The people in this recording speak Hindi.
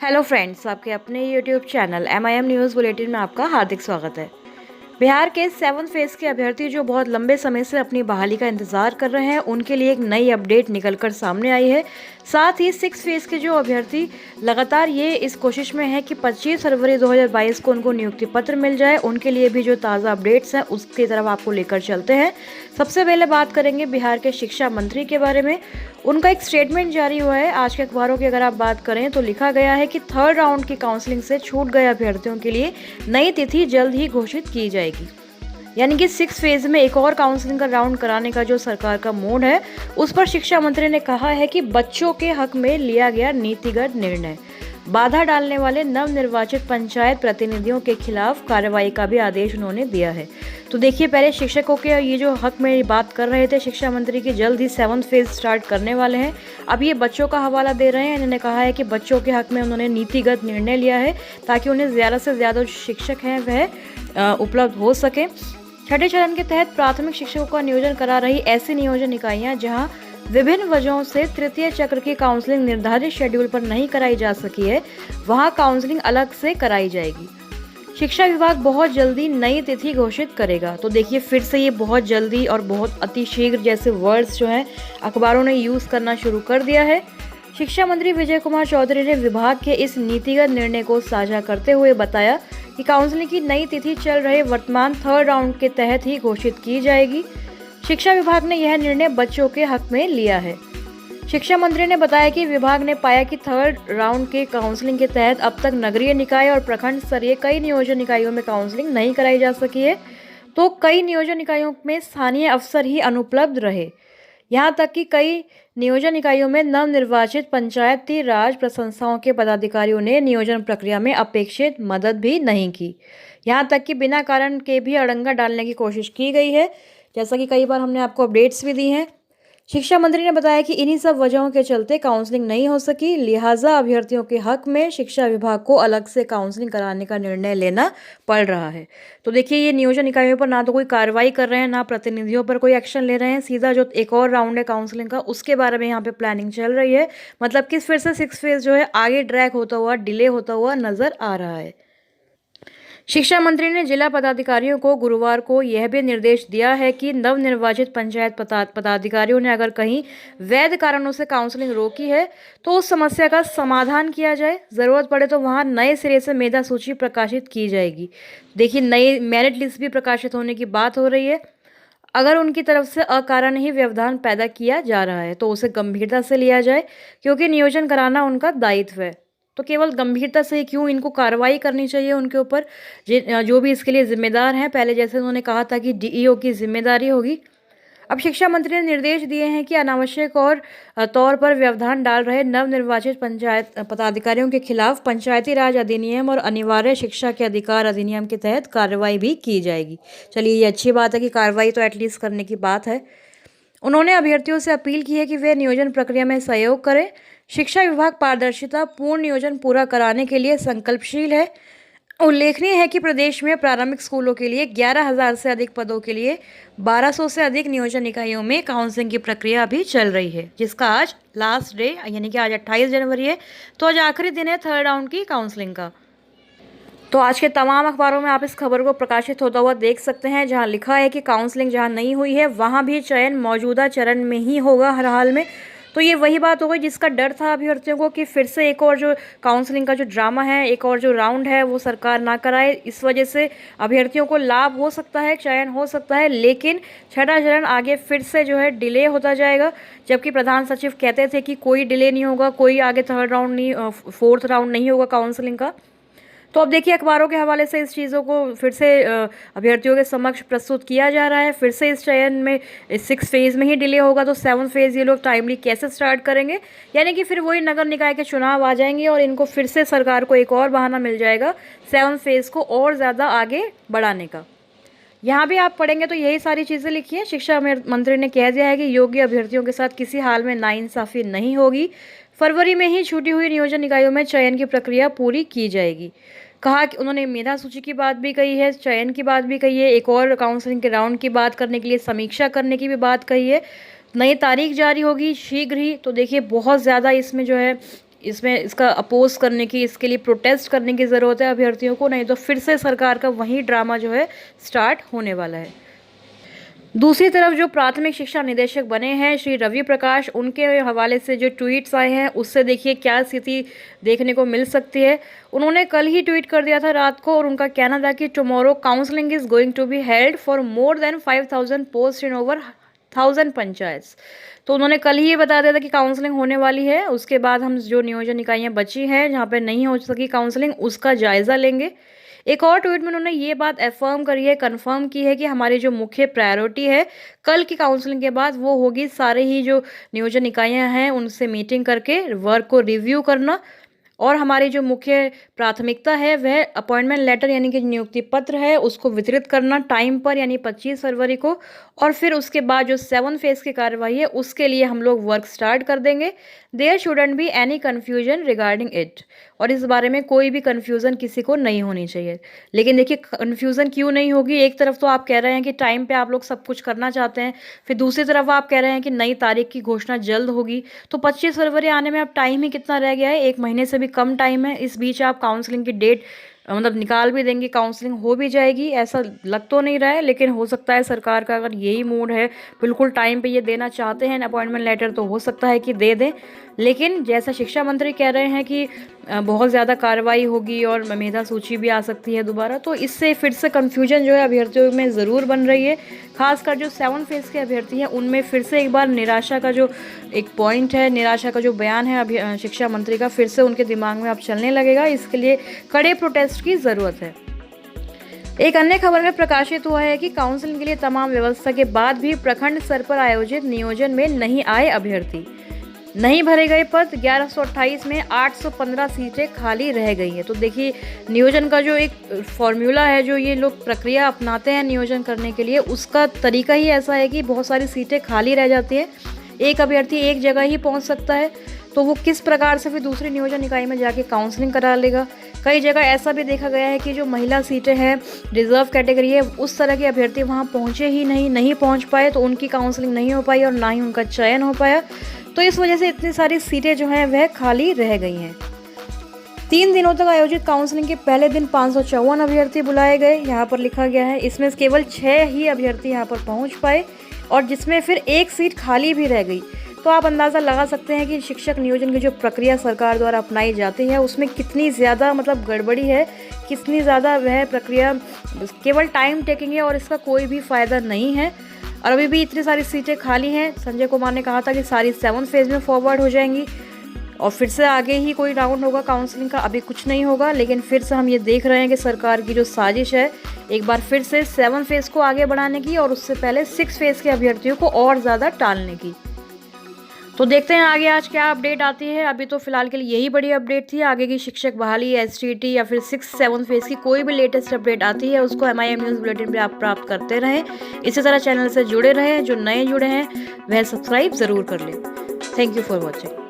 हेलो फ्रेंड्स, आपके अपने YouTube channel MIM news bulletin में आपका हार्दिक स्वागत है। बिहार के 7 फेज के अभ्यर्थी जो बहुत लंबे समय से अपनी बहाली का इंतजार कर रहे हैं, उनके लिए एक नई अपडेट निकलकर सामने आई है। साथ ही 6 फेज के जो अभ्यर्थी लगातार ये इस कोशिश में है कि 25 फरवरी 2022 को उनको नियुक्ति पत्र मिल जाए, उनके लिए भी जो ताज़ा अपडेट्स हैं उसकी तरफ आपको लेकर चलते हैं। सबसे पहले बात करेंगे बिहार के शिक्षा मंत्री के बारे में। उनका एक स्टेटमेंट जारी हुआ है। आज के अखबारों की अगर आप बात करें तो लिखा गया है कि 3rd राउंड की काउंसलिंग से छूट गए अभ्यर्थियों के लिए नई तिथि जल्द ही घोषित की जाएगी। यानी कि 6 फेज में एक और काउंसलिंग का राउंड कराने का जो सरकार का मूड है, उस पर शिक्षा मंत्री ने कहा है कि बच्चों के हक में लिया गया नीतिगत निर्णय, बाधा डालने वाले नवनिर्वाचित पंचायत प्रतिनिधियों के खिलाफ कार्रवाई का भी आदेश उन्होंने दिया है। तो देखिए, पहले शिक्षकों के ये जो हक में बात कर रहे थे शिक्षा मंत्री की, जल्द ही 7th फेज स्टार्ट करने वाले हैं। अब ये बच्चों का हवाला दे रहे हैं। इन्होंने कहा है कि बच्चों के हक में उन्होंने नीतिगत निर्णय लिया है ताकि उन्हें ज़्यादा से ज़्यादा जो शिक्षक हैं वह उपलब्ध हो सके। छठे चरण के तहत प्राथमिक शिक्षकों का नियोजन करा रही ऐसी नियोजन इकाइयां जहां विभिन्न वजहों से तृतीय चक्र की काउंसलिंग निर्धारित शेड्यूल पर नहीं कराई जा सकी है, वहां काउंसलिंग अलग से कराई जाएगी। शिक्षा विभाग बहुत जल्दी नई तिथि घोषित करेगा। तो देखिए, फिर से ये बहुत जल्दी और बहुत अतिशीघ्र जैसे वर्ड्स जो हैं अखबारों ने यूज़ करना शुरू कर दिया है। शिक्षा मंत्री विजय कुमार चौधरी ने विभाग के इस नीतिगत निर्णय को साझा करते हुए बताया कि काउंसलिंग की नई तिथि चल रहे वर्तमान 3rd राउंड के तहत ही घोषित की जाएगी। शिक्षा विभाग ने यह निर्णय बच्चों के हक में लिया है। शिक्षा मंत्री ने बताया कि विभाग ने पाया कि 3rd राउंड के काउंसलिंग के तहत अब तक नगरीय निकाय और प्रखंड स्तरीय कई नियोजन इकाइयों में काउंसलिंग नहीं कराई जा सकी है, तो कई नियोजन इकाइयों में स्थानीय अफसर ही अनुपलब्ध रहे। यहाँ तक कि कई नियोजन इकाइयों में नवनिर्वाचित पंचायती राज संस्थाओं के पदाधिकारियों ने नियोजन प्रक्रिया में अपेक्षित मदद भी नहीं की। यहाँ तक कि बिना कारण के भी अड़ंगा डालने की कोशिश की गई है, जैसा कि कई बार हमने आपको अपडेट्स भी दी हैं। शिक्षा मंत्री ने बताया कि इन्हीं सब वजहों के चलते काउंसलिंग नहीं हो सकी, लिहाजा अभ्यर्थियों के हक में शिक्षा विभाग को अलग से काउंसलिंग कराने का निर्णय लेना पड़ रहा है। तो देखिए, ये नियोजन इकाइयों पर ना तो कोई कार्रवाई कर रहे हैं, ना प्रतिनिधियों पर कोई एक्शन ले रहे हैं। सीधा जो एक और राउंड है काउंसलिंग का, उसके बारे में यहाँ पे प्लानिंग चल रही है। मतलब कि फिर से 6 फेज जो है आगे ड्रैग होता हुआ, डिले होता हुआ नजर आ रहा है। शिक्षा मंत्री ने जिला पदाधिकारियों को गुरुवार को यह भी निर्देश दिया है कि नवनिर्वाचित पंचायत पदाधिकारियों ने अगर कहीं वैध कारणों से काउंसलिंग रोकी है तो उस समस्या का समाधान किया जाए। जरूरत पड़े तो वहां नए सिरे से मेधा सूची प्रकाशित की जाएगी। देखिए, नई मेरिट लिस्ट भी प्रकाशित होने की बात हो रही है। अगर उनकी तरफ से अकारण ही व्यवधान पैदा किया जा रहा है तो उसे गंभीरता से लिया जाए, क्योंकि नियोजन कराना उनका दायित्व है। तो केवल गंभीरता से ही क्यों, इनको कार्रवाई करनी चाहिए उनके ऊपर, जो भी इसके लिए जिम्मेदार हैं। पहले जैसे उन्होंने कहा था कि DEO की जिम्मेदारी होगी। अब शिक्षा मंत्री ने निर्देश दिए हैं कि अनावश्यक और तौर पर व्यवधान डाल रहे नवनिर्वाचित पंचायत पदाधिकारियों के खिलाफ पंचायती राज अधिनियम और अनिवार्य शिक्षा के अधिकार अधिनियम के तहत कार्रवाई भी की जाएगी। चलिए, ये अच्छी बात है कि कार्रवाई तो एटलीस्ट करने की बात है। उन्होंने अभ्यर्थियों से अपील की है कि वे नियोजन प्रक्रिया में सहयोग करें। शिक्षा विभाग पारदर्शिता पूर्ण नियोजन पूरा कराने के लिए संकल्पशील है। उल्लेखनीय है कि प्रदेश में प्रारंभिक स्कूलों के लिए 11,000 से अधिक पदों के लिए 1200 से अधिक नियोजन इकाइयों में काउंसलिंग की प्रक्रिया अभी चल रही है, जिसका आज लास्ट डे यानी कि आज 28 जनवरी है। तो आज आखिरी दिन है 3rd राउंड की काउंसलिंग का। तो आज के तमाम अखबारों में आप इस खबर को प्रकाशित होता हुआ देख सकते हैं, जहां लिखा है कि काउंसलिंग जहां नहीं हुई है वहां भी चयन मौजूदा चरण में ही होगा हर हाल में। तो ये वही बात हो गई जिसका डर था अभ्यर्थियों को कि फिर से एक और जो काउंसलिंग का जो ड्रामा है, एक और जो राउंड है वो सरकार ना कराए। इस वजह से अभ्यर्थियों को लाभ हो सकता है, चयन हो सकता है, लेकिन छठा चरण आगे फिर से जो है डिले होता जाएगा। जबकि प्रधान सचिव कहते थे कि कोई डिले नहीं होगा, कोई आगे 3rd राउंड नहीं, 4th राउंड नहीं होगा काउंसलिंग का। तो अब देखिए, अखबारों के हवाले से इस चीज़ों को फिर से अभ्यर्थियों के समक्ष प्रस्तुत किया जा रहा है। फिर से इस चयन में 6 फेज में ही डिले होगा, तो 7 फेज ये लोग टाइमली कैसे स्टार्ट करेंगे। यानी कि फिर वही नगर निकाय के चुनाव आ जाएंगे और इनको फिर से सरकार को एक और बहाना मिल जाएगा 7 फेज को और ज़्यादा आगे बढ़ाने का। यहाँ भी आप पढ़ेंगे तो यही सारी चीज़ें लिखी है। शिक्षा मंत्री ने कह दिया है कि योग्य अभ्यर्थियों के साथ किसी हाल में नाइंसाफ़ी नहीं होगी। फरवरी में ही छूटी हुई नियोजन इकाइयों में चयन की प्रक्रिया पूरी की जाएगी। कहा कि उन्होंने मेधा सूची की बात भी कही है, चयन की बात भी कही है, एक और काउंसलिंग के राउंड की बात करने के लिए समीक्षा करने की भी बात कही है। नई तारीख जारी होगी शीघ्र ही। तो देखिए, बहुत ज़्यादा इसमें जो है इसमें इसका अपोज करने की, इसके लिए प्रोटेस्ट करने की ज़रूरत है अभ्यर्थियों को, नहीं तो फिर से सरकार का वही ड्रामा जो है स्टार्ट होने वाला है। दूसरी तरफ जो प्राथमिक शिक्षा निदेशक बने हैं श्री रवि प्रकाश, उनके हवाले से जो ट्वीट्स आए हैं उससे देखिए क्या स्थिति देखने को मिल सकती है। उन्होंने कल ही ट्वीट कर दिया था रात को, और उनका कहना था कि tomorrow counselling is going to be held for more than 5,000 post in over 1,000 panchayat. तो उन्होंने कल ही ये बता दिया था कि काउंसलिंग होने वाली है। उसके बाद हम जो नियोजन इकाइयाँ बची हैं जहाँ पर नहीं हो सकी काउंसलिंग, उसका जायज़ा लेंगे। एक और ट्वीट में उन्होंने ये बात एफर्म करी है, कंफर्म की है कि हमारी जो मुख्य प्रायोरिटी है कल की काउंसलिंग के बाद वो होगी सारे ही जो नियोजन इकाइयां हैं उनसे मीटिंग करके वर्क को रिव्यू करना, और हमारी जो मुख्य प्राथमिकता है वह अपॉइंटमेंट लेटर यानी कि नियुक्ति पत्र है उसको वितरित करना टाइम पर, यानी 25 फरवरी को। और फिर उसके बाद जो 7 फेज़ की कार्रवाई है उसके लिए हम लोग वर्क स्टार्ट कर देंगे। There shouldn't be any confusion regarding it, और इस बारे में कोई भी कन्फ्यूज़न किसी को नहीं होनी चाहिए। लेकिन देखिए कन्फ्यूज़न क्यों नहीं होगी, एक तरफ तो आप कह रहे हैं कि टाइम पे आप लोग सब कुछ करना चाहते हैं, फिर दूसरी तरफ आप कह रहे हैं कि नई तारीख की घोषणा जल्द होगी। तो 25 फरवरी आने में अब टाइम ही कितना रह गया है, 1 महीने से भी कम टाइम है। इस बीच आप काउंसलिंग की डेट मतलब निकाल भी देंगे, काउंसलिंग हो भी जाएगी, ऐसा लग तो नहीं रहा है। लेकिन हो सकता है सरकार का अगर यही मूड है, बिल्कुल टाइम पे ये देना चाहते हैं अपॉइंटमेंट लेटर, तो हो सकता है कि दे दें। लेकिन जैसा शिक्षा मंत्री कह रहे हैं कि बहुत ज़्यादा कार्रवाई होगी और मेधा सूची भी आ सकती है दोबारा, तो इससे फिर से कन्फ्यूजन जो है अभ्यर्थियों में ज़रूर बन रही है। खासकर जो 7 फेज़ के अभ्यर्थी हैं उनमें फिर से एक बार निराशा का जो एक पॉइंट है, निराशा का जो बयान है शिक्षा मंत्री का, फिर से उनके दिमाग में अब चलने लगेगा। इसके लिए कड़े प्रोटेस्ट की ज़रूरत है। एक अन्य खबर में प्रकाशित हुआ है कि काउंसलिंग के लिए तमाम व्यवस्था के बाद भी प्रखंड स्तर पर आयोजित नियोजन में नहीं आए अभ्यर्थी, नहीं भरे गए पद। 1128 में 815 सीटें खाली रह गई हैं। तो देखिए नियोजन का जो एक फॉर्मूला है, जो ये लोग प्रक्रिया अपनाते हैं नियोजन करने के लिए, उसका तरीका ही ऐसा है कि बहुत सारी सीटें खाली रह जाती हैं, एक अभ्यर्थी एक जगह ही पहुंच सकता है, तो वो किस प्रकार से फिर दूसरी नियोजन इकाई में जाके काउंसलिंग करा लेगा। कई जगह ऐसा भी देखा गया है कि जो महिला सीटें हैं, रिजर्व कैटेगरी है, उस तरह के अभ्यर्थी वहाँ पहुँचे ही नहीं पहुँच पाए, तो उनकी काउंसलिंग नहीं हो पाई और ना ही उनका चयन हो पाया। तो इस वजह से इतनी सारी सीटें जो हैं वह खाली रह गई हैं। 3 दिनों तक आयोजित काउंसलिंग के पहले दिन 554 अभ्यर्थी बुलाए गए, यहाँ पर लिखा गया है। इसमें केवल 6 ही अभ्यर्थी यहाँ पर पहुँच पाए, और जिसमें फिर 1 सीट खाली भी रह गई। तो आप अंदाज़ा लगा सकते हैं कि शिक्षक नियोजन की जो प्रक्रिया सरकार द्वारा अपनाई जाती है उसमें कितनी ज़्यादा मतलब गड़बड़ी है, कितनी ज़्यादा वह प्रक्रिया केवल टाइम टेकिंग है और इसका कोई भी फ़ायदा नहीं है। और अभी भी इतनी सारी सीटें खाली हैं। संजय कुमार ने कहा था कि सारी 7 फेज़ में फॉरवर्ड हो जाएंगी और फिर से आगे ही कोई राउंड होगा काउंसलिंग का, अभी कुछ नहीं होगा। लेकिन फिर से हम ये देख रहे हैं कि सरकार की जो साजिश है एक बार फिर से 7 फेज़ को आगे बढ़ाने की और उससे पहले 6 फेज़ के अभ्यर्थियों को और ज़्यादा टालने की। तो देखते हैं आगे आज क्या अपडेट आती है। अभी तो फिलहाल के लिए यही बड़ी अपडेट थी। आगे की शिक्षक बहाली, एसटीटी या फिर 6-7 फेज़ की कोई भी लेटेस्ट अपडेट आती है उसको MIM न्यूज़ बुलेटिन पे आप प्राप्त करते रहें। इसी तरह चैनल से जुड़े रहें, जो नए जुड़े हैं वह सब्सक्राइब ज़रूर कर लें। Thank you for watching.